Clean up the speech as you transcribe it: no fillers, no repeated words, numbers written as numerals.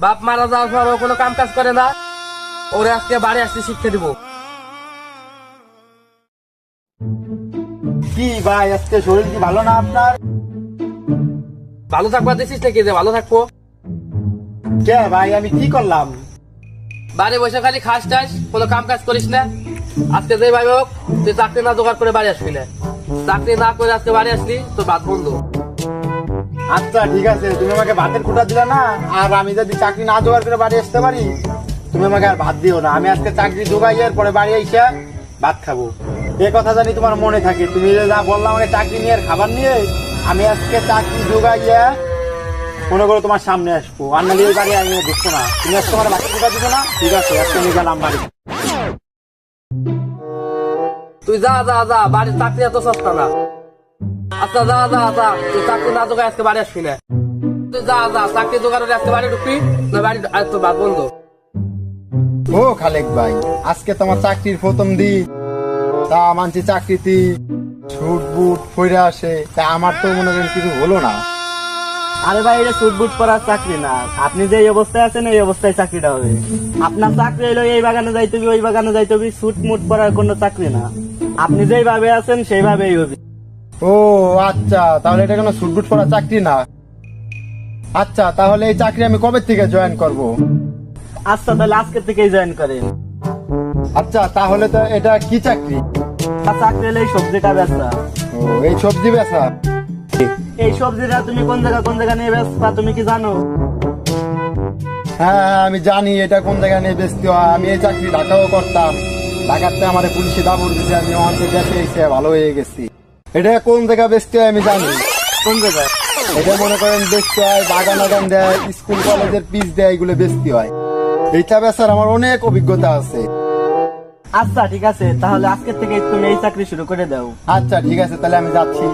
বাপ মারা যাওয়ার পর ও কোনো কাম কাজ করে না, ওরে আজকে বাড়ি আসতে শিক্ষা দিব। কি ভাই আজকে শরীর কি ভালো না আপনার? ভালো থাকবা দিছিস নাকি যে ভালো থাকবো? কে ভাই আমি কি করলাম? বাড়ি বসে খালি খাস টাস, কোনো কাম কাজ করিস না। আজকে যে ভাই হোক তুই চাকরি না জোগাড় করে বাড়ি আসবি না। চাকরি না করে আজকে বাড়ি আসলি তোর ভাত বন্ধ। আচ্ছা ঠিক আছে, তুমি আমাকে ভাতের খুঁটা দিলে না, আর আমি যদি চাকরি না জোগাড় করে বাড়ি আসতে পারি তুমি আমাকে আর ভাত দিও না। আমি আজকে চাকরি জোগাইয়ার পরে বাড়ি আইসা ভাত খাবো। এ কথা জানি তোমার মনে থাকে। তুমি যে যা বললাম আমাকে চাকরি নিয়ে আর খাবার নিয়ে, আমি আজকে চাকরি জোগাইয়া মনে করো তোমার সামনে আসবো। আর নাহলে এই বাড়ি আমি ঢুকবো না। তুমি আজকে আমার ভাতের খুঁটা দিবে না? ঠিক আছে, আজকে আমি গেলাম বাড়ি। তুই যা যা যা, বাড়ির চাকরি এত সস্তা না। আচ্ছা যা যা যা, তুই চাকরি না জোগায় আজকে বাড়ি আসবি না। তুই যা যা, চাকরি জোগাড় আজকে বাড়ি ঢুকবি না, বাড়ি আজ তোর ভাত বন্ধ। ও খালেক ভাই, আজকে তোমার চাকরির প্রথম দিন, তা মানছি চাকরিতে ছুট বুট ফিরে আসে, তা আমার তো মনে করেন কিছু হলো না। আরে ভাই, এটা সুট বুট পরার চাকরি না। আপনি যে অবস্থায় আছেন এই অবস্থায় চাকরিটা হবে। আপনার চাকরি হলো এই বাগানে যাইতে হবে, ওই বাগানে যাইতে হবে, সুট মুট পরার কোনো চাকরি না। আপনি যেইভাবে আছেন সেইভাবেই হবে। ও আচ্ছা, তাহলে এটা কোনো ছুট বুট পরা চাকরি না। আচ্ছা তাহলে এই চাকরি আমি কবে থেকে জয়েন করব? আচ্ছা তাহলে আজকে থেকেই জয়েন করেন। আচ্ছা তাহলে তো এটা কি চাকরি? আর চাকরি হলে এই সবজিটা বেচা। ও এই সবজি বেচা? এই সবজিটা তুমি কোন জায়গা নিয়ে বেচবা তুমি কি জানো? হ্যাঁ হ্যাঁ, আমি জানি এটা কোন জায়গায় নিয়ে বেচতে হয়। আমি এই চাকরি ঢাকাও করতাম, ঢাকাতে আমার পুলিশে দাবর দিয়েছে, আমি অনেক দেশে এসে ভালো হয়ে গেছি। এটা কোন জায়গায় বেচতে হয় আমি জানি। কোন জায়গায়? এটা মনে করেন বেচতে হয় বাগান বাগান দেয়, স্কুল কলেজের পিচ দেয়, এগুলো বেচতে হয়। এইটা বেচার আমার অনেক অভিজ্ঞতা আছে। আচ্ছা ঠিক আছে, তাহলে আজকে থেকে তুমি এই চাকরি শুরু করে দাও। আচ্ছা ঠিক আছে, তাহলে আমি যাচ্ছি।